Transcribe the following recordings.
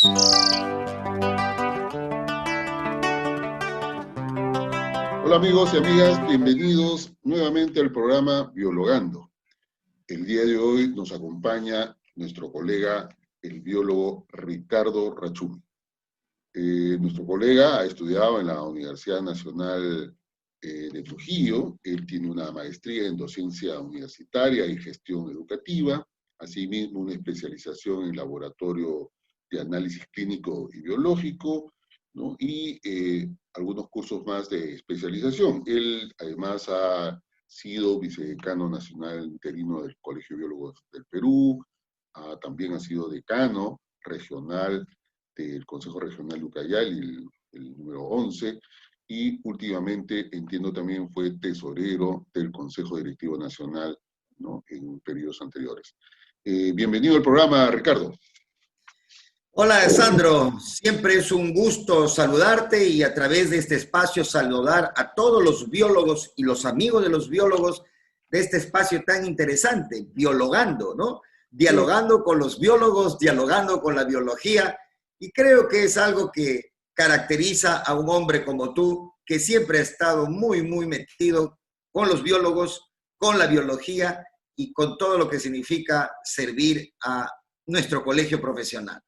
Hola amigos y amigas, bienvenidos nuevamente al programa Biologando. El día de hoy nos acompaña nuestro colega, el biólogo Ricardo Rachumi. Nuestro colega ha estudiado en la Universidad Nacional de Trujillo. Él tiene una maestría en docencia universitaria y gestión educativa, asimismo una especialización en laboratorio de análisis clínico y biológico, ¿no? Y algunos cursos más de especialización. Él además ha sido vicedecano nacional interino del Colegio de Biólogos del Perú, también ha sido decano regional del Consejo Regional de Ucayali, el número 11, y últimamente, entiendo, también fue tesorero del Consejo Directivo Nacional, ¿no?, en periodos anteriores. Bienvenido al programa, Ricardo. Hola, Sandro. Siempre es un gusto saludarte y a través de este espacio saludar a todos los biólogos y los amigos de los biólogos de este espacio tan interesante, Biologando, ¿no? Dialogando con los biólogos, dialogando con la biología, y creo que es algo que caracteriza a un hombre como tú, que siempre ha estado muy, muy metido con los biólogos, con la biología y con todo lo que significa servir a nuestro colegio profesional.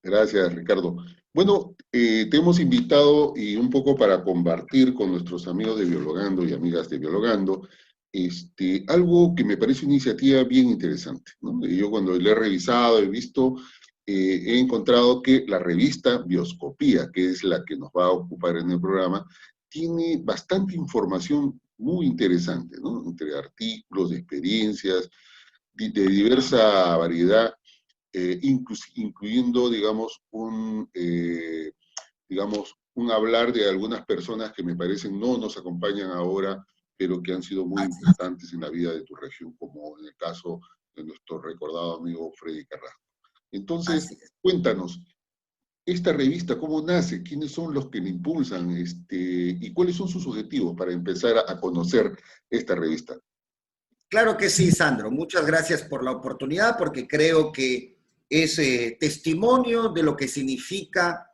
Gracias, Ricardo. Bueno, te hemos invitado y un poco para compartir con nuestros amigos de Biologando y amigas de Biologando, algo que me parece una iniciativa bien interesante, ¿no? Yo cuando lo he revisado, he visto, he encontrado que la revista Bioscopía, que es la que nos va a ocupar en el programa, tiene bastante información muy interesante, ¿no? Entre artículos, de experiencias, de diversa variedad, incluyendo, digamos, un hablar de algunas personas que me parecen no nos acompañan ahora, pero que han sido muy importantes en la vida de tu región, como en el caso de nuestro recordado amigo Freddy Carrasco. Entonces, cuéntanos, esta revista, ¿cómo nace? ¿Quiénes son los que la impulsan? ¿Y cuáles son sus objetivos para empezar a conocer esta revista? Claro que sí, Sandro. Muchas gracias por la oportunidad, porque creo que es testimonio de lo que significa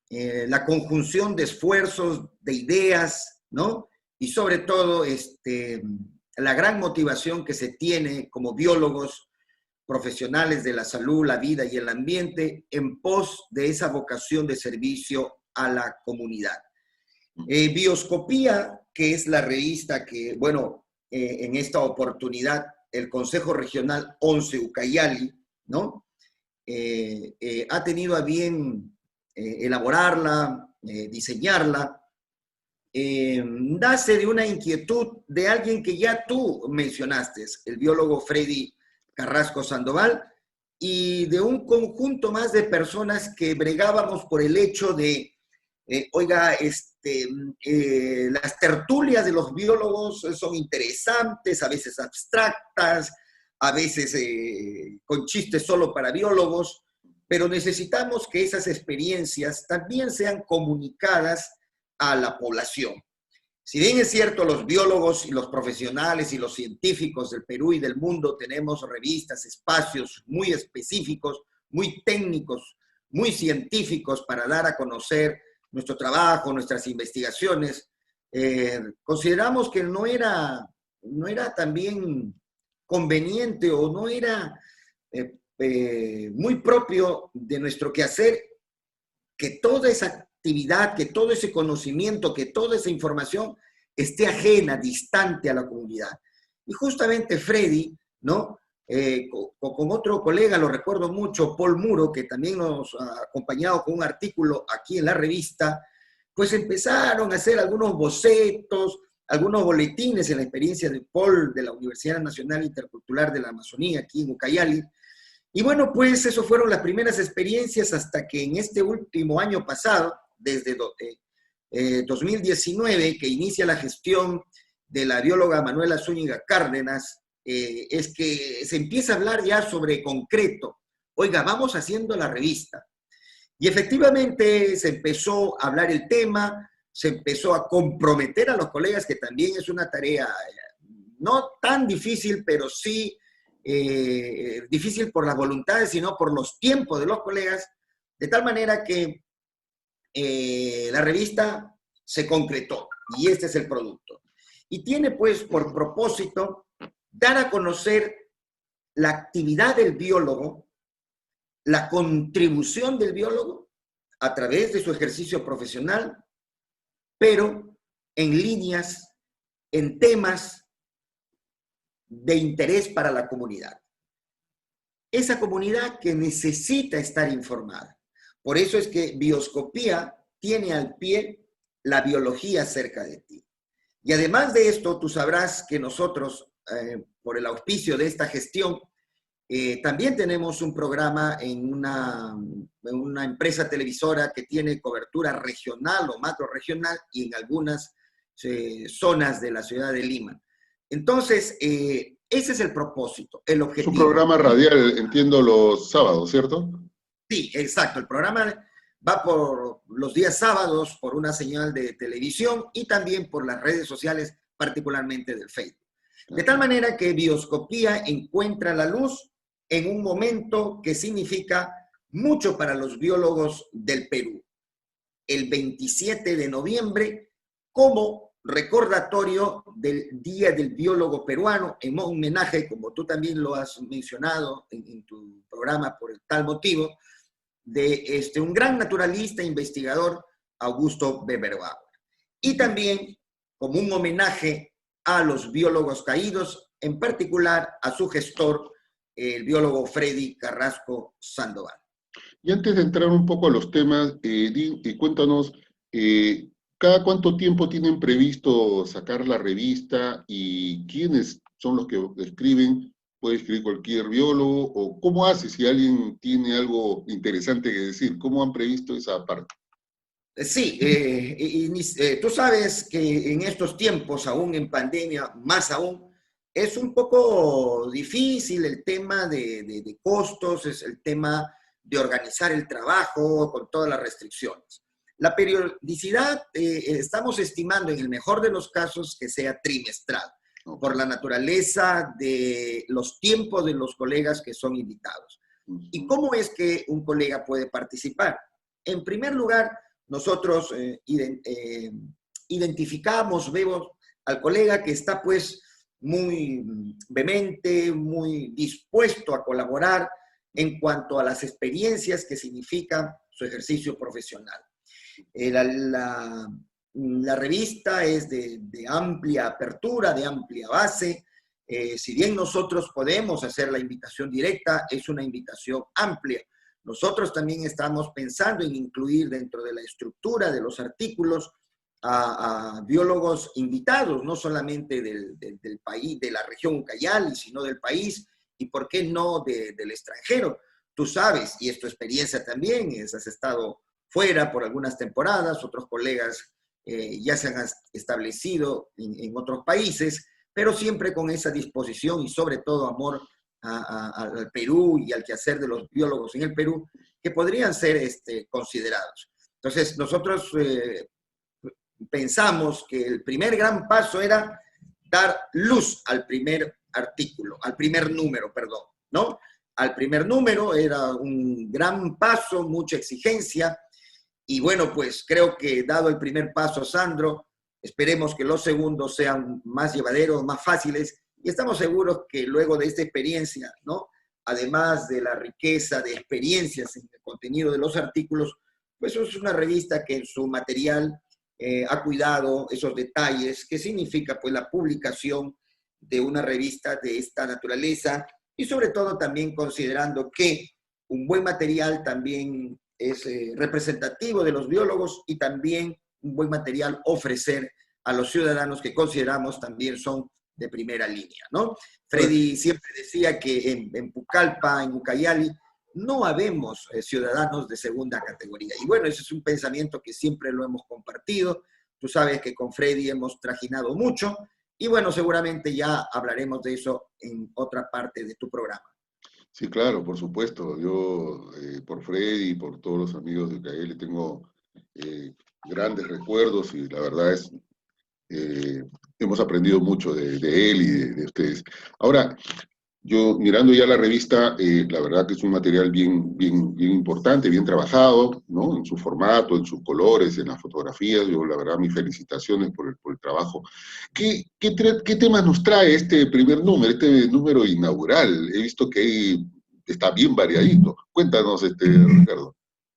la conjunción de esfuerzos, de ideas, ¿no? Y sobre todo la gran motivación que se tiene como biólogos profesionales de la salud, la vida y el ambiente en pos de esa vocación de servicio a la comunidad. Bioscopía, que es la revista que, bueno, en esta oportunidad el Consejo Regional 11 Ucayali, ¿no?, ha tenido a bien elaborarla, diseñarla. Nace de una inquietud de alguien que ya tú mencionaste, el biólogo Freddy Carrasco Sandoval, y de un conjunto más de personas que bregábamos por el hecho de, las tertulias de los biólogos son interesantes, a veces abstractas, a veces con chistes solo para biólogos, pero necesitamos que esas experiencias también sean comunicadas a la población. Si bien es cierto, los biólogos y los profesionales y los científicos del Perú y del mundo tenemos revistas, espacios muy específicos, muy técnicos, muy científicos para dar a conocer nuestro trabajo, nuestras investigaciones, consideramos que no era también conveniente o no era muy propio de nuestro quehacer que toda esa actividad, que todo ese conocimiento, que toda esa información esté ajena, distante a la comunidad. Y justamente Freddy, ¿no?, con otro colega, lo recuerdo mucho, Paul Muro, que también nos ha acompañado con un artículo aquí en la revista, pues empezaron a hacer algunos bocetos, algunos boletines en la experiencia de Paul de la Universidad Nacional Intercultural de la Amazonía, aquí en Ucayali. Y bueno, pues eso fueron las primeras experiencias hasta que en este último año pasado, desde 2019, que inicia la gestión de la bióloga Manuela Zúñiga Cárdenas, es que se empieza a hablar ya sobre concreto. Oiga, vamos haciendo la revista. Y efectivamente se empezó a hablar el tema, se empezó a comprometer a los colegas, que también es una tarea no tan difícil, pero sí difícil por las voluntades, sino por los tiempos de los colegas, De tal manera que la revista se concretó y este es el producto. Y tiene pues por propósito dar a conocer la actividad del biólogo, la contribución del biólogo a través de su ejercicio profesional, pero en líneas, en temas de interés para la comunidad. Esa comunidad que necesita estar informada. Por eso es que Bioscopía tiene al pie la biología cerca de ti. Y además de esto, tú sabrás que nosotros, por el auspicio de esta gestión, también tenemos un programa en una empresa televisora que tiene cobertura regional o macro-regional y en algunas zonas de la ciudad de Lima. Entonces, ese es el propósito, el objetivo. Es un programa radial, entiendo, los sábados, ¿cierto? Sí, exacto. El programa va por los días sábados, por una señal de televisión y también por las redes sociales, particularmente del Facebook. De tal manera que Bioscopía encuentra la luz en un momento que significa mucho para los biólogos del Perú. El 27 de noviembre, como recordatorio del Día del Biólogo Peruano, en homenaje, como tú también lo has mencionado en tu programa por el tal motivo, de un gran naturalista e investigador, Augusto Beberbauer. Y también como un homenaje a los biólogos caídos, en particular a su gestor, el biólogo Freddy Carrasco Sandoval. Y antes de entrar un poco a los temas, cuéntanos, ¿cada cuánto tiempo tienen previsto sacar la revista y quiénes son los que escriben? ¿Puede escribir cualquier biólogo? ¿O cómo hace si alguien tiene algo interesante que decir? ¿Cómo han previsto esa parte? Sí, tú sabes que en estos tiempos, aún en pandemia, más aún, es un poco difícil el tema de costos, es el tema de organizar el trabajo con todas las restricciones. La periodicidad, estamos estimando en el mejor de los casos que sea trimestral, por la naturaleza de los tiempos de los colegas que son invitados. ¿Y cómo es que un colega puede participar? En primer lugar, nosotros identificamos, vemos al colega que está pues muy vehemente, muy dispuesto a colaborar en cuanto a las experiencias que significa su ejercicio profesional. La revista es de amplia apertura, de amplia base. Si bien nosotros podemos hacer la invitación directa, es una invitación amplia. Nosotros también estamos pensando en incluir dentro de la estructura de los artículos a biólogos invitados, no solamente del país, de la región Ucayali, sino del país, y por qué no del extranjero. Tú sabes, y es tu experiencia también, has estado fuera por algunas temporadas, otros colegas ya se han establecido en otros países, pero siempre con esa disposición y sobre todo amor al Perú y al quehacer de los biólogos en el Perú, que podrían ser considerados. Entonces, nosotros pensamos que el primer gran paso era dar luz al primer artículo, al primer número, perdón, ¿no? Al primer número era un gran paso, mucha exigencia, y bueno, pues creo que dado el primer paso, Sandro, esperemos que los segundos sean más llevaderos, más fáciles, y estamos seguros que luego de esta experiencia, ¿no? Además de la riqueza de experiencias en el contenido de los artículos, pues es una revista que en su material ha cuidado esos detalles, que significa pues la publicación de una revista de esta naturaleza y sobre todo también considerando que un buen material también es representativo de los biólogos y también un buen material ofrecer a los ciudadanos que consideramos también son de primera línea, ¿no? Freddy siempre decía que en Pucallpa, en Ucayali, no habemos ciudadanos de segunda categoría. Y bueno, ese es un pensamiento que siempre lo hemos compartido. Tú sabes que con Freddy hemos trajinado mucho y bueno, seguramente ya hablaremos de eso en otra parte de tu programa. Sí, claro, por supuesto. Yo, por Freddy y por todos los amigos de Ucayali, tengo grandes recuerdos y la verdad es hemos aprendido mucho de él y de ustedes. Ahora, Yo mirando ya la revista, la verdad que es un material bien importante, bien trabajado, ¿no? En su formato, en sus colores, en las fotografías. Yo, la verdad, mis felicitaciones por el trabajo. ¿Qué temas nos trae este primer número, este número inaugural? He visto que está bien variadito. Cuéntanos, Ricardo.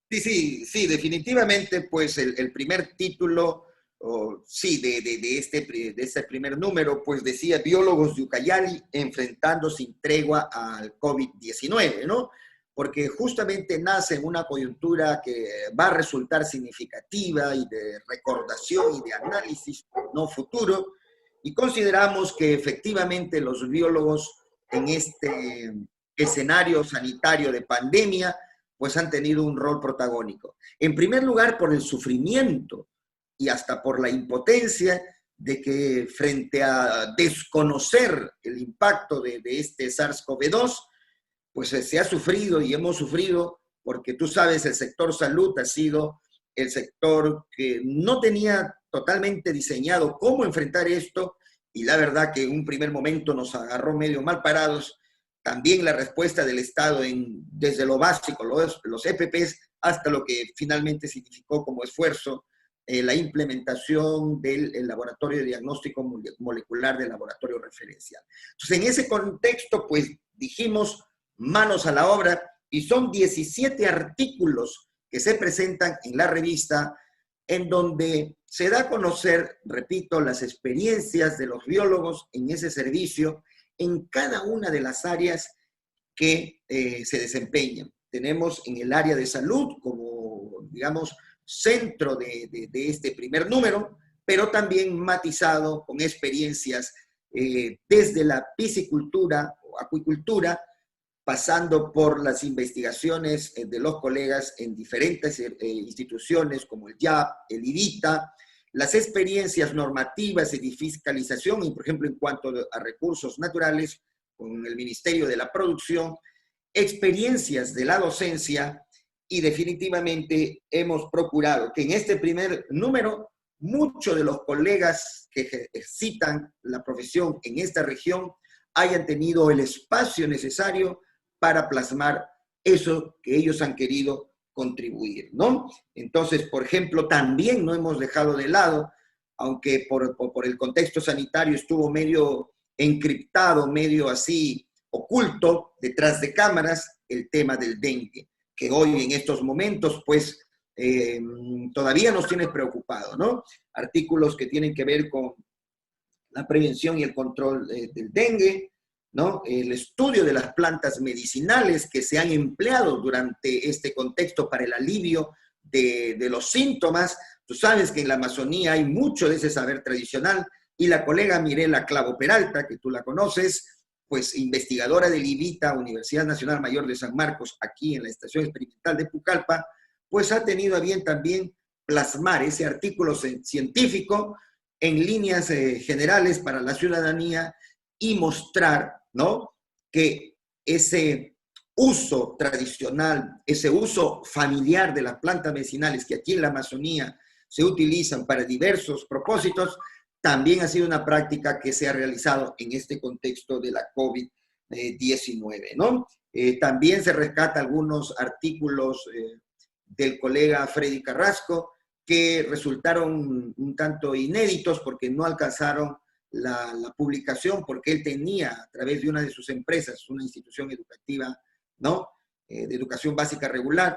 Sí, definitivamente, pues el primer título, sí, de este primer número, pues decía biólogos de Ucayali enfrentando sin tregua al COVID-19, ¿no? Porque justamente nace en una coyuntura que va a resultar significativa y de recordación y de análisis, no futuro, y consideramos que efectivamente los biólogos en este escenario sanitario de pandemia pues han tenido un rol protagónico. En primer lugar, por el sufrimiento y hasta por la impotencia de que frente a desconocer el impacto de este SARS-CoV-2, pues se ha sufrido y hemos sufrido, porque tú sabes, el sector salud ha sido el sector que no tenía totalmente diseñado cómo enfrentar esto, y la verdad que en un primer momento nos agarró medio mal parados. También la respuesta del Estado desde lo básico, los EPPs, hasta lo que finalmente significó como esfuerzo la implementación del laboratorio de diagnóstico molecular del laboratorio referencial. Entonces, en ese contexto, pues dijimos, manos a la obra, y son 17 artículos que se presentan en la revista, en donde se da a conocer, repito, las experiencias de los biólogos en ese servicio, en cada una de las áreas que se desempeñan. Tenemos en el área de salud como, digamos, centro de este primer número, pero también matizado con experiencias desde la piscicultura o acuicultura, pasando por las investigaciones de los colegas en diferentes instituciones como el IAP, el IDITA, las experiencias normativas y de fiscalización, y por ejemplo en cuanto a recursos naturales, con el Ministerio de la Producción, experiencias de la docencia, y definitivamente hemos procurado que en este primer número muchos de los colegas que ejercitan la profesión en esta región hayan tenido el espacio necesario para plasmar eso que ellos han querido contribuir, ¿no? Entonces, por ejemplo, también no hemos dejado de lado, aunque por el contexto sanitario estuvo medio encriptado, medio así oculto, detrás de cámaras, el tema del dengue, que hoy en estos momentos, pues, todavía nos tiene preocupado, ¿no? Artículos que tienen que ver con la prevención y el control del dengue, ¿no? El estudio de las plantas medicinales que se han empleado durante este contexto para el alivio de los síntomas. Tú sabes que en la Amazonía hay mucho de ese saber tradicional, y la colega Mirela Clavo Peralta, que tú la conoces, pues investigadora del IVITA, Universidad Nacional Mayor de San Marcos, aquí en la Estación Experimental de Pucallpa, pues ha tenido a bien también plasmar ese artículo científico en líneas generales para la ciudadanía y mostrar, ¿no?, que ese uso tradicional, ese uso familiar de las plantas medicinales que aquí en la Amazonía se utilizan para diversos propósitos, también ha sido una práctica que se ha realizado en este contexto de la COVID-19, ¿no? También se rescata algunos artículos del colega Freddy Carrasco que resultaron un tanto inéditos porque no alcanzaron la publicación, porque él tenía a través de una de sus empresas, una institución educativa, ¿no?, de educación básica regular,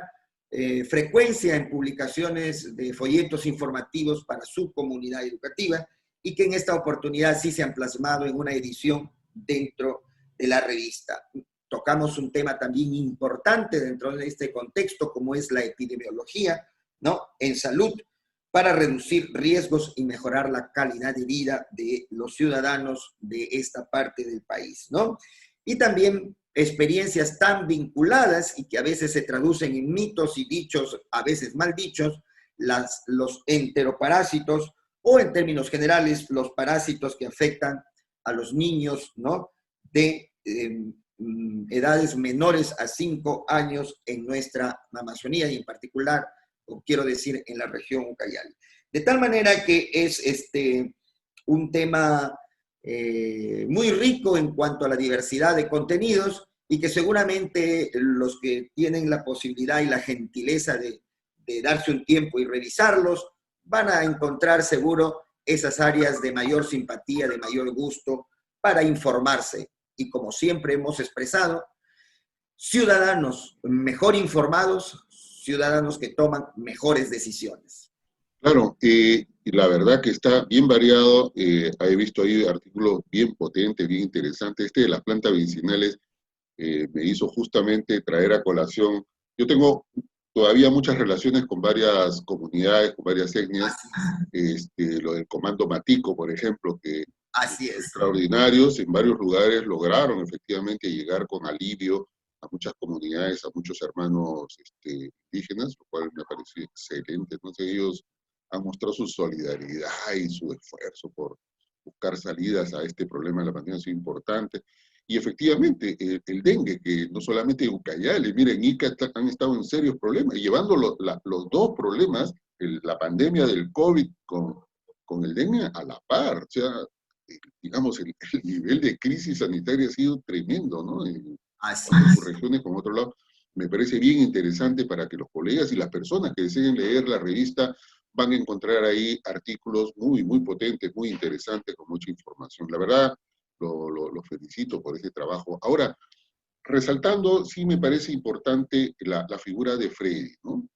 frecuencia en publicaciones de folletos informativos para su comunidad educativa, y que en esta oportunidad sí se han plasmado en una edición dentro de la revista. Tocamos un tema también importante dentro de este contexto, como es la epidemiología, ¿no?, en salud, para reducir riesgos y mejorar la calidad de vida de los ciudadanos de esta parte del país, ¿no? Y también experiencias tan vinculadas y que a veces se traducen en mitos y dichos, a veces mal dichos, los enteroparásitos, o en términos generales, los parásitos que afectan a los niños, ¿no?, de edades menores a 5 años en nuestra Amazonía, y en particular, o quiero decir, en la región Ucayali. De tal manera que es un tema muy rico en cuanto a la diversidad de contenidos y que seguramente los que tienen la posibilidad y la gentileza de darse un tiempo y revisarlos van a encontrar seguro esas áreas de mayor simpatía, de mayor gusto para informarse. Y como siempre hemos expresado, ciudadanos mejor informados, ciudadanos que toman mejores decisiones. Claro, y la verdad que está bien variado. He visto ahí artículos bien potentes, bien interesantes. Este de las plantas medicinales me hizo justamente traer a colación. Yo tengo todavía muchas relaciones con varias comunidades, con varias etnias. Lo del Comando Matico, por ejemplo, que Así es. extraordinarios, en varios lugares lograron efectivamente llegar con alivio a muchas comunidades, a muchos hermanos indígenas, lo cual me pareció excelente. Entonces ellos han mostrado su solidaridad y su esfuerzo por buscar salidas a este problema de la pandemia, ha sido importante. Y efectivamente, el dengue, que no solamente en Ucayali, miren, en Ica han estado en serios problemas, y llevando los dos problemas, la pandemia del COVID con el dengue a la par. O sea, digamos, el nivel de crisis sanitaria ha sido tremendo, ¿no? Así Tanto en sus es. regiones como en otro lado. Me parece bien interesante para que los colegas y las personas que deseen leer la revista van a encontrar ahí artículos muy, muy potentes, muy interesantes, con mucha información. La verdad, lo felicito por ese trabajo. Ahora, resaltando, sí me parece importante la figura de Freddy, ¿no?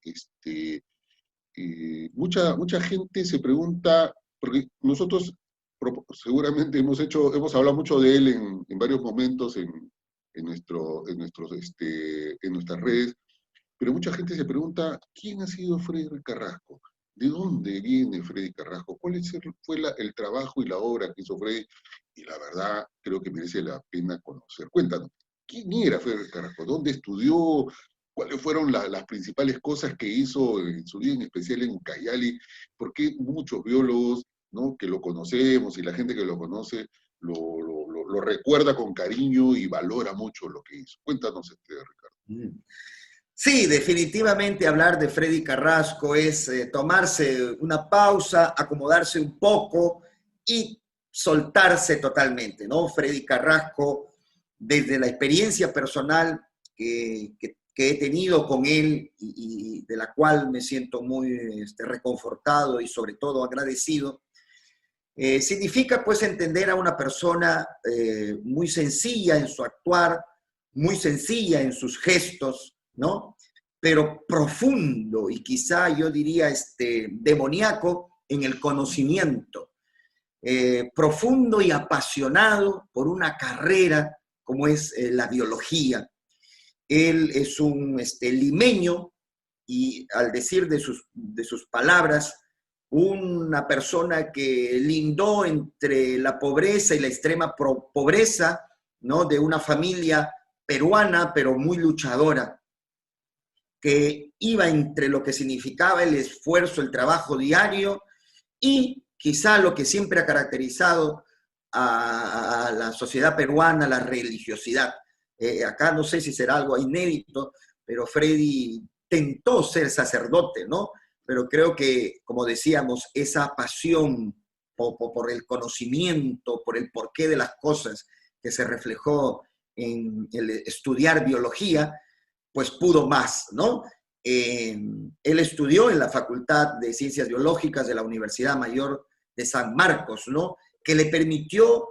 Mucha gente se pregunta, porque nosotros seguramente hemos hablado mucho de él en varios momentos en nuestras redes, pero mucha gente se pregunta, ¿quién ha sido Freddy Carrasco? ¿De dónde viene Freddy Carrasco? ¿Cuál fue el trabajo y la obra que hizo Freddy? Y la verdad, creo que merece la pena conocer. Cuéntanos, ¿quién era Freddy Carrasco? ¿Dónde estudió? ¿Cuáles fueron las principales cosas que hizo en su vida, en especial en Ucayali? ¿Por qué muchos biólogos, ¿no?, que lo conocemos y la gente que lo conoce lo recuerda con cariño y valora mucho lo que hizo? Cuéntanos, Ricardo. Sí, definitivamente hablar de Freddy Carrasco es tomarse una pausa, acomodarse un poco y soltarse totalmente, ¿no? Freddy Carrasco, desde la experiencia personal que he tenido con él y de la cual me siento muy reconfortado y sobre todo agradecido, significa pues entender a una persona muy sencilla en su actuar, muy sencilla en sus gestos, ¿no? Pero profundo y quizá yo diría demoníaco en el conocimiento, profundo y apasionado por una carrera como es la biología. Él es un limeño y al decir de sus palabras, una persona que lindó entre la pobreza y la extrema pobreza, ¿no?, de una familia peruana, pero muy luchadora, que iba entre lo que significaba el esfuerzo, el trabajo diario y quizá lo que siempre ha caracterizado a la sociedad peruana, la religiosidad. Acá no sé si será algo inédito, pero Freddy tentó ser sacerdote, ¿no? Pero creo que, como decíamos, esa pasión por el conocimiento, por el porqué de las cosas que se reflejó en el estudiar biología, pues pudo más, ¿no? Él estudió en la Facultad de Ciencias Biológicas de la Universidad Mayor de San Marcos, ¿no?, que le permitió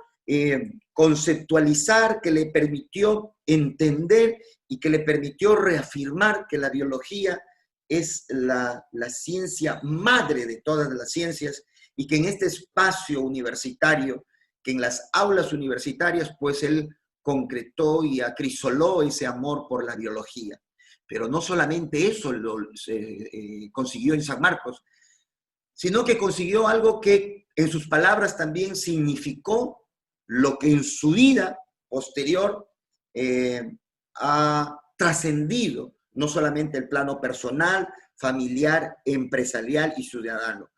conceptualizar, que le permitió entender y que le permitió reafirmar que la biología es la ciencia madre de todas las ciencias y que en este espacio universitario, que en las aulas universitarias, pues él concretó y acrisoló ese amor por la biología. Pero no solamente eso consiguió en San Marcos, sino que consiguió algo que en sus palabras también significó lo que en su vida posterior ha trascendido, no solamente el plano personal, familiar, empresarial y ciudadano.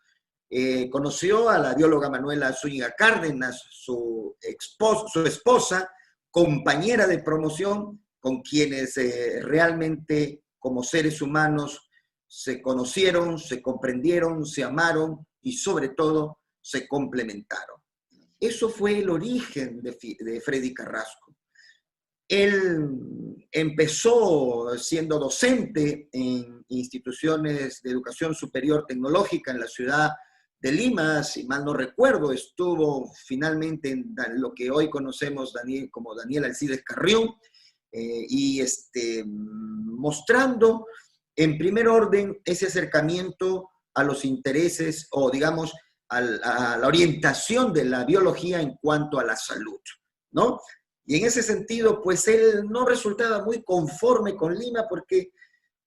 Conoció a la bióloga Manuela Zúñiga Cárdenas, su esposa, compañera de promoción, con quienes realmente como seres humanos se conocieron, se comprendieron, se amaron y sobre todo se complementaron. Eso fue el origen de Freddy Carrasco. Él empezó siendo docente en instituciones de educación superior tecnológica en la ciudad de Lima, si mal no recuerdo, estuvo finalmente en lo que hoy conocemos como Daniel Alcides Carrión, mostrando en primer orden ese acercamiento a los intereses o digamos a la orientación de la biología en cuanto a la salud, ¿no? Y en ese sentido, pues él no resultaba muy conforme con Lima porque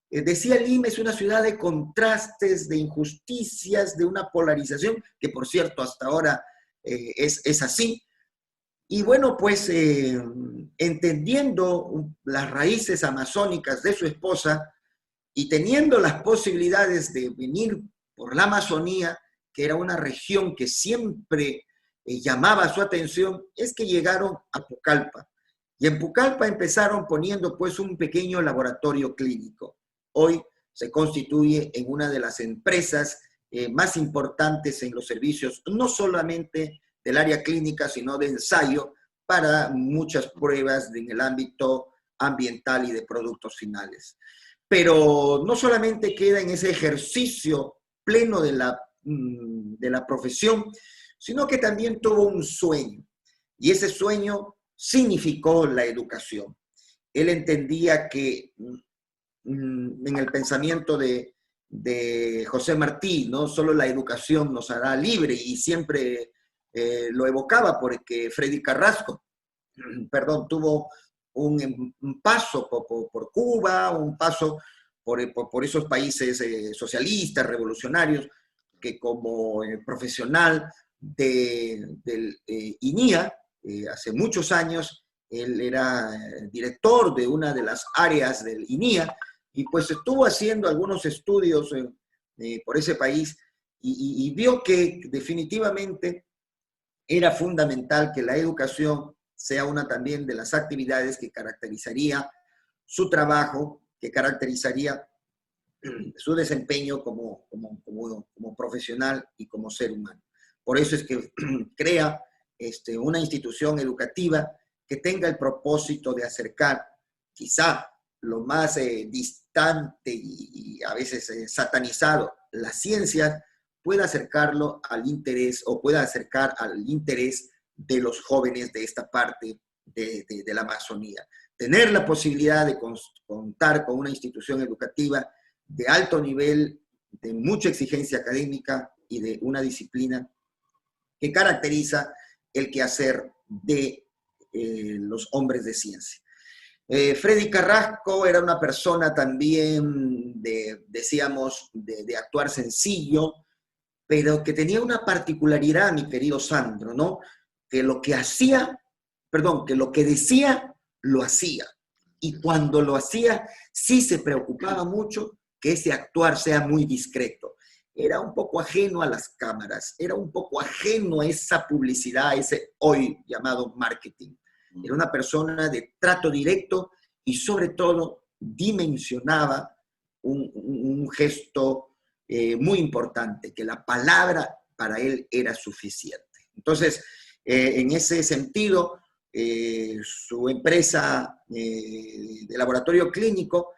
decía Lima es una ciudad de contrastes, de injusticias, de una polarización, que por cierto hasta ahora es así. Y bueno, pues entendiendo las raíces amazónicas de su esposa y teniendo las posibilidades de venir por la Amazonía, que era una región que siempre llamaba su atención, es que llegaron a Pucallpa. Y en Pucallpa empezaron poniendo pues un pequeño laboratorio clínico. Hoy se constituye en una de las empresas más importantes en los servicios, no solamente del área clínica, sino de ensayo para muchas pruebas en el ámbito ambiental y de productos finales. Pero no solamente queda en ese ejercicio pleno de la profesión, sino que también tuvo un sueño. Y ese sueño significó la educación. Él entendía que en el pensamiento de José Martí, no solo la educación nos hará libre, y siempre lo evocaba porque Freddy Carrasco, perdón, tuvo un paso por Cuba, un paso por esos países socialistas, revolucionarios, que como profesional del INIA, hace muchos años, él era director de una de las áreas del INIA, y pues estuvo haciendo algunos estudios por ese país, y vio que definitivamente era fundamental que la educación sea una también de las actividades que caracterizaría su trabajo, que caracterizaría su desempeño como profesional y como ser humano. Por eso es que crea una institución educativa que tenga el propósito de acercar quizá lo más distante y a veces satanizado, la ciencia, pueda acercarlo al interés o pueda acercar al interés de los jóvenes de esta parte de la Amazonía. Tener la posibilidad de contar con una institución educativa de alto nivel, de mucha exigencia académica y de una disciplina que caracteriza el quehacer de los hombres de ciencia. Freddy Carrasco era una persona también, decíamos, de actuar sencillo, pero que tenía una particularidad, mi querido Sandro, ¿no? Que lo que hacía, perdón, que lo que decía, lo hacía. Y cuando lo hacía, sí se preocupaba mucho que ese actuar sea muy discreto. Era un poco ajeno a las cámaras, era un poco ajeno a esa publicidad, ese hoy llamado marketing. Era una persona de trato directo y sobre todo dimensionaba un gesto muy importante, que la palabra para él era suficiente. Entonces, en ese sentido, su empresa de laboratorio clínico,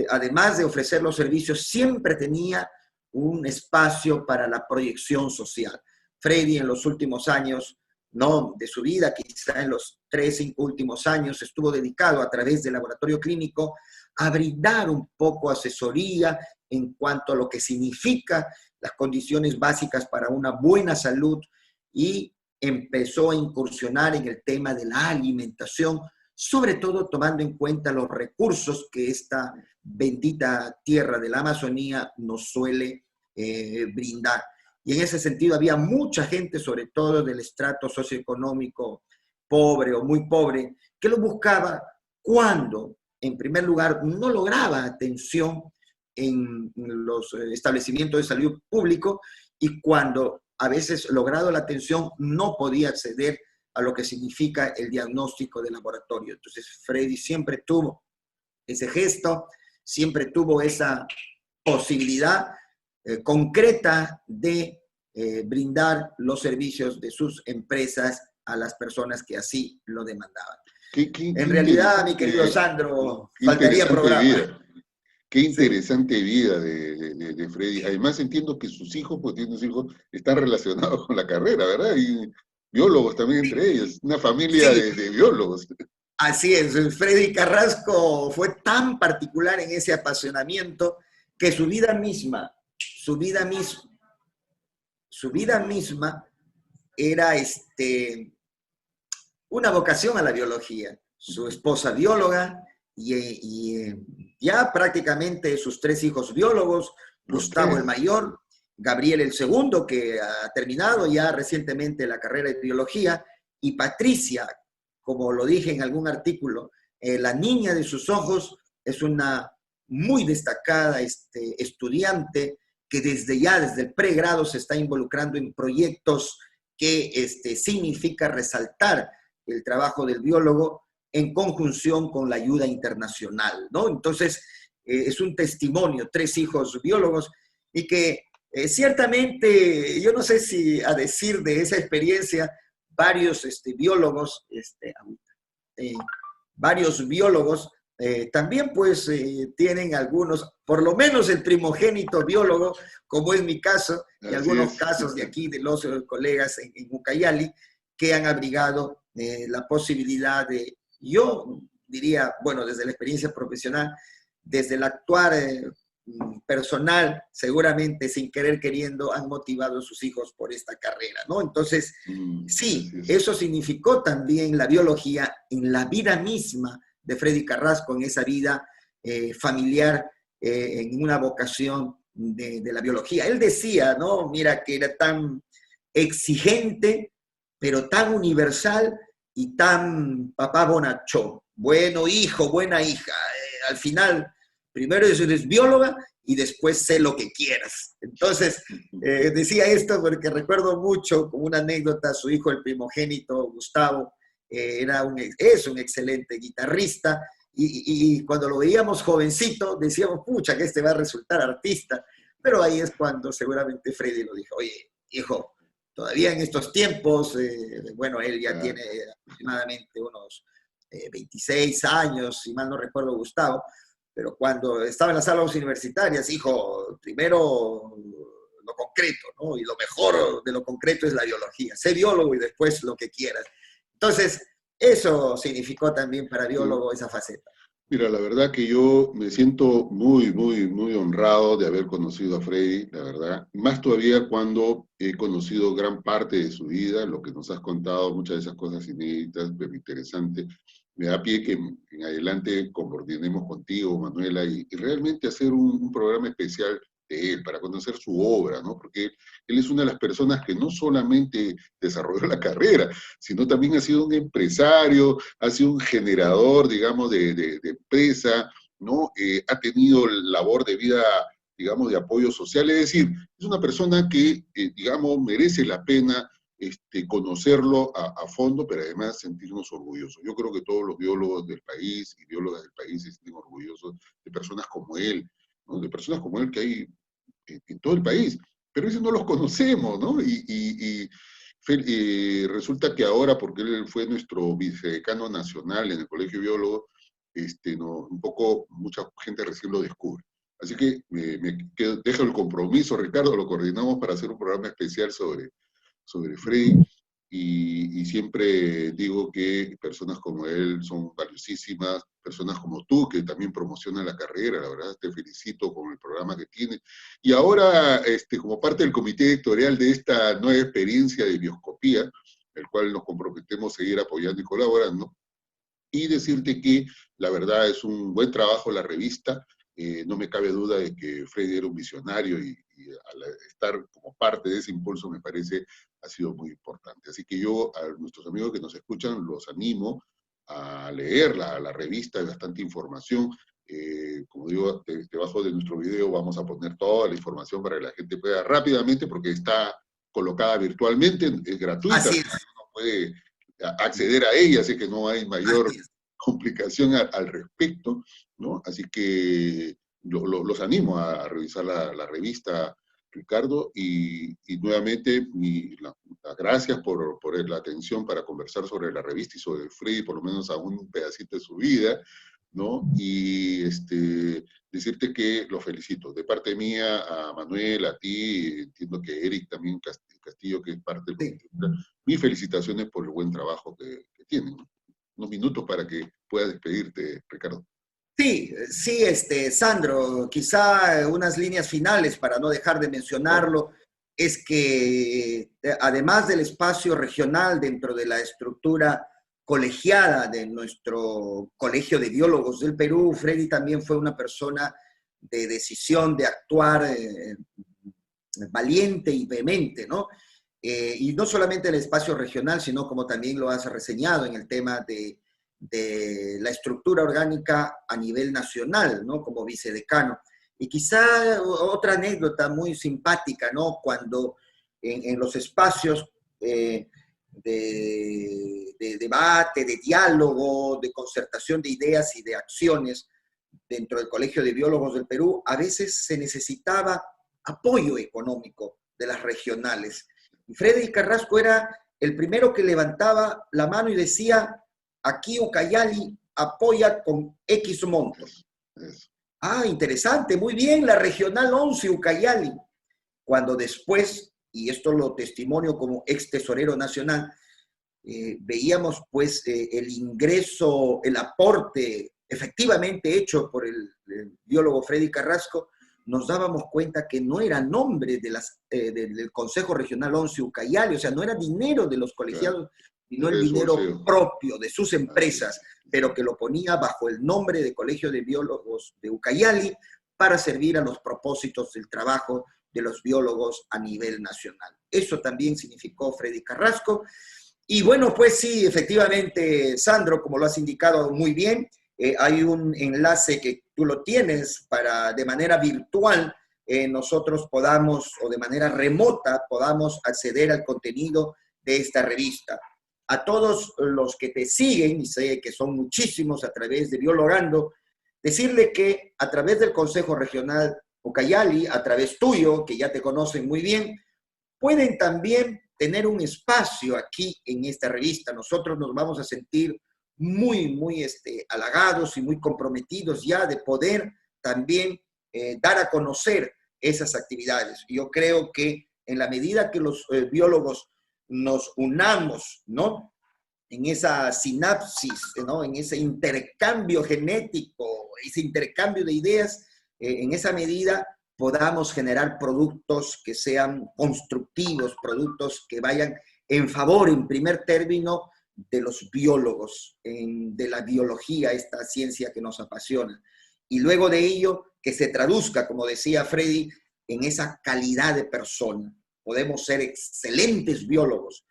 además de ofrecer los servicios, siempre tenía un espacio para la proyección social. Freddy en los últimos años, no de su vida, quizá en los 3-5 últimos años, estuvo dedicado a través del laboratorio clínico a brindar un poco asesoría en cuanto a lo que significa las condiciones básicas para una buena salud, y empezó a incursionar en el tema de la alimentación, sobre todo tomando en cuenta los recursos que esta bendita tierra de la Amazonía nos suele brindar. Y en ese sentido había mucha gente, sobre todo del estrato socioeconómico pobre o muy pobre, que lo buscaba cuando, en primer lugar, no lograba atención en los establecimientos de salud público, y cuando a veces, logrado la atención, no podía acceder a lo que significa el diagnóstico de laboratorio. Entonces, Freddy siempre tuvo ese gesto, siempre tuvo esa posibilidad concreta de brindar los servicios de sus empresas a las personas que así lo demandaban. Qué En realidad, mi interesante, querido Sandro, qué faltaría interesante programa. vida. Qué Sí, interesante vida de Freddy. Además entiendo que sus hijos, pues tiene sus hijos, están relacionados con la carrera, ¿verdad? Y biólogos también sí, entre ellos. Una familia sí, de biólogos. así es. Freddy Carrasco fue tan particular en ese apasionamiento que su vida misma era una vocación a la biología. Su esposa bióloga y ya prácticamente sus 3 hijos biólogos, Ok. Gustavo el mayor, Gabriel el segundo, que ha terminado ya recientemente la carrera de biología, y Patricia, como lo dije en algún artículo, la niña de sus ojos es una muy destacada estudiante que desde el pregrado se está involucrando en proyectos que significa resaltar el trabajo del biólogo en conjunción con la ayuda internacional, ¿no? Entonces, es un testimonio, 3 hijos biólogos, y que ciertamente, yo no sé si a decir de esa experiencia, varios biólogos, eh, varios biólogos también pues tienen algunos, por lo menos el primogénito biólogo, como es mi caso, y Así algunos es. casos de aquí de los colegas en Ucayali, que han abrigado la posibilidad de, yo diría, bueno, desde la experiencia profesional, desde el actuar personal, seguramente sin querer queriendo, han motivado a sus hijos por esta carrera, ¿no? Entonces, sí, Así es. eso significó también la biología en la vida misma de Freddy Carrasco, en esa vida familiar, en una vocación de la biología. Él decía, ¿no? Mira, que era tan exigente, pero tan universal y tan papá bonachón. Bueno hijo, buena hija. Al final, primero eres bióloga y después sé lo que quieras. Entonces, decía esto porque recuerdo mucho, como una anécdota, su hijo, el primogénito, Gustavo, es un excelente guitarrista, y cuando lo veíamos jovencito, decíamos, pucha, que va a resultar artista, pero ahí es cuando seguramente Freddy lo dijo, oye, hijo, todavía en estos tiempos, bueno, él ya Ah, tiene aproximadamente unos 26 años, si mal no recuerdo, Gustavo, pero cuando estaba en las aulas universitarias, hijo, primero lo concreto, ¿no? Y lo mejor de lo concreto es la biología. Sé biólogo y después lo que quieras. Entonces, eso significó también para sí. biólogo esa faceta. Mira, la verdad que yo me siento muy, muy, muy honrado de haber conocido a Freddy, la verdad. Más todavía cuando he conocido gran parte de su vida, lo que nos has contado, muchas de esas cosas inéditas, pero interesantes. Me da pie que en adelante coordinemos contigo, Manuela, y realmente hacer un programa especial de él, para conocer su obra, ¿no? Porque él es una de las personas que no solamente desarrolló la carrera, sino también ha sido un empresario, ha sido un generador, digamos, de empresa, ¿no? Ha tenido labor de vida, digamos, de apoyo social, es decir, es una persona que, digamos, merece la pena conocerlo a fondo, pero además sentirnos orgullosos. Yo creo que todos los biólogos del país y biólogas del país se sienten orgullosos de personas como él, ¿no? De personas como él que hay en todo el país, pero a veces no los conocemos, ¿no? Resulta que ahora, porque él fue nuestro vicedecano nacional en el Colegio Biólogo, no, un poco mucha gente recién lo descubre. Así que dejo el compromiso, Ricardo, lo coordinamos para hacer un programa especial sobre Freddy, y siempre digo que personas como él son valiosísimas, personas como tú que también promocionan la carrera, la verdad te felicito con el programa que tienes. Y ahora, como parte del comité editorial de esta nueva experiencia de bioscopía, el cual nos comprometemos a seguir apoyando y colaborando, y decirte que la verdad es un buen trabajo la revista. No me cabe duda de que Freddy era un visionario, y al estar como parte de ese impulso me parece ha sido muy importante. Así que yo a nuestros amigos que nos escuchan los animo a leer la revista, hay bastante información. Como digo, debajo de nuestro video vamos a poner toda la información para que la gente pueda rápidamente, porque está colocada virtualmente, es gratuita, Así así es, que uno puede acceder a ella, así que no hay mayor así es. complicación al respecto, ¿no? Así que los animo a revisar la revista, Ricardo, y nuevamente la gracias por la atención para conversar sobre la revista y sobre Freddy, por lo menos a un pedacito de su vida, ¿no? Y decirte que lo felicito. De parte mía, a Manuel, a ti, entiendo que Eric también Castillo, que es parte del Sí. mis felicitaciones por el buen trabajo que tienen, ¿no? Unos minutos para que puedas despedirte, Ricardo. Sí, sí, Sandro, quizá unas líneas finales para no dejar de Claro. mencionarlo, es que además del espacio regional dentro de la estructura colegiada de nuestro Colegio de Biólogos del Perú, Freddy también fue una persona de decisión, de actuar valiente y vehemente, ¿no? Y no solamente el espacio regional, sino como también lo has reseñado en el tema de la estructura orgánica a nivel nacional, ¿no? Como vicedecano. Y quizá otra anécdota muy simpática, ¿no? Cuando en los espacios de debate, de diálogo, de concertación de ideas y de acciones dentro del Colegio de Biólogos del Perú, a veces se necesitaba apoyo económico de las regionales. Y Freddy Carrasco era el primero que levantaba la mano y decía, aquí Ucayali apoya con X monto. Eso. Ah, interesante, muy bien, la regional 11 Ucayali. Cuando después, y esto lo testimonio como ex tesorero nacional, veíamos pues el ingreso, el aporte efectivamente hecho por el biólogo Freddy Carrasco, nos dábamos cuenta que no era nombre del Consejo Regional 11 Ucayali, o sea, no era dinero de los colegiados, Claro. sino el De su dinero bolsillo. propio de sus Así empresas, es. pero que lo ponía bajo el nombre de Colegio de Biólogos de Ucayali para servir a los propósitos del trabajo de los biólogos a nivel nacional. Eso también significó Freddy Carrasco. Y bueno, pues sí, efectivamente, Sandro, como lo has indicado muy bien, hay un enlace que tú lo tienes para de manera virtual nosotros podamos, o de manera remota, podamos acceder al contenido de esta revista. A todos los que te siguen, y sé que son muchísimos a través de Biologando, decirle que a través del Consejo Regional Ucayali, a través tuyo, que ya te conocen muy bien, pueden también tener un espacio aquí en esta revista. Nosotros nos vamos a sentir muy halagados y muy comprometidos ya de poder también dar a conocer esas actividades. Yo creo que en la medida que los biólogos nos unamos, ¿no? En esa sinapsis, ¿no? En ese intercambio genético, ese intercambio de ideas, en esa medida podamos generar productos que sean constructivos, productos que vayan en favor, en primer término, de los biólogos, de la biología, esta ciencia que nos apasiona. Y luego de ello, que se traduzca, como decía Freddy, en esa calidad de persona. Podemos ser excelentes biólogos,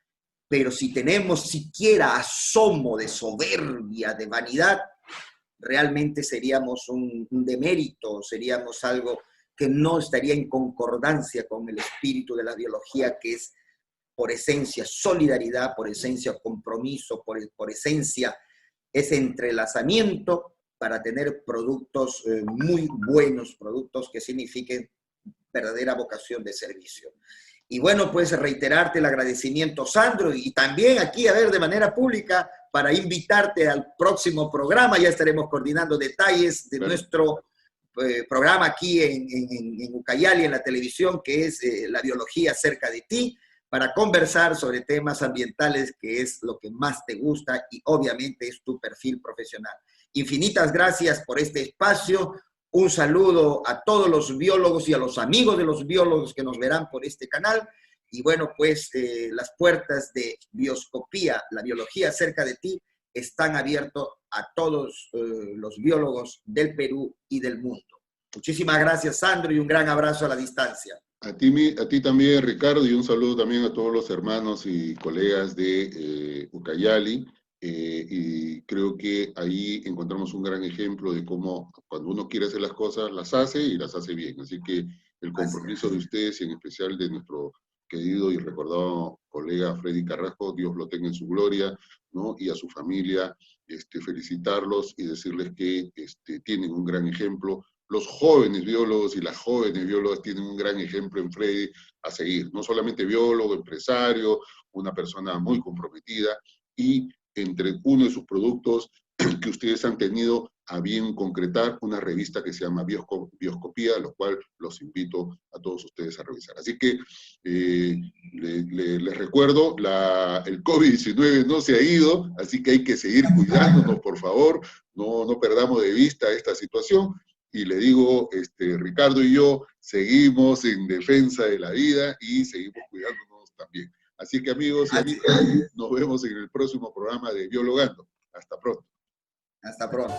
pero si tenemos siquiera asomo de soberbia, de vanidad, realmente seríamos un demérito, seríamos algo que no estaría en concordancia con el espíritu de la biología, que es por esencia solidaridad, por esencia compromiso, por esencia ese entrelazamiento para tener productos muy buenos, productos que signifiquen verdadera vocación de servicio. Y bueno, pues reiterarte el agradecimiento, Sandro, y también aquí, a ver, de manera pública, para invitarte al próximo programa. Ya estaremos coordinando detalles de nuestro programa aquí en Ucayali, en la televisión, que es La Biología Cerca de Ti, para conversar sobre temas ambientales, que es lo que más te gusta y obviamente es tu perfil profesional. Infinitas gracias por este espacio. Un saludo a todos los biólogos y a los amigos de los biólogos que nos verán por este canal. Y bueno, pues las puertas de Bioscopía, la biología cerca de ti, están abiertas a todos los biólogos del Perú y del mundo. Muchísimas gracias, Sandro, y un gran abrazo a la distancia. A ti también, Ricardo, y un saludo también a todos los hermanos y colegas de Ucayali. Y creo que ahí encontramos un gran ejemplo de cómo cuando uno quiere hacer las cosas, las hace y las hace bien. Así que el compromiso de ustedes y en especial de nuestro querido y recordado colega Freddy Carrasco, Dios lo tenga en su gloria, ¿no? Y a su familia, felicitarlos y decirles que tienen un gran ejemplo. Los jóvenes biólogos y las jóvenes biólogas tienen un gran ejemplo en Freddy a seguir. No solamente biólogo, empresario, una persona muy comprometida, y entre uno de sus productos que ustedes han tenido a bien concretar, una revista que se llama Bioscopía, lo cual los invito a todos ustedes a revisar. Así que les recuerdo, el COVID-19 no se ha ido, así que hay que seguir cuidándonos, por favor, no perdamos de vista esta situación. Y le digo, Ricardo y yo seguimos en defensa de la vida y seguimos cuidándonos también. Así que, amigos y amigas, nos vemos en el próximo programa de Biologando. Hasta pronto. Hasta pronto.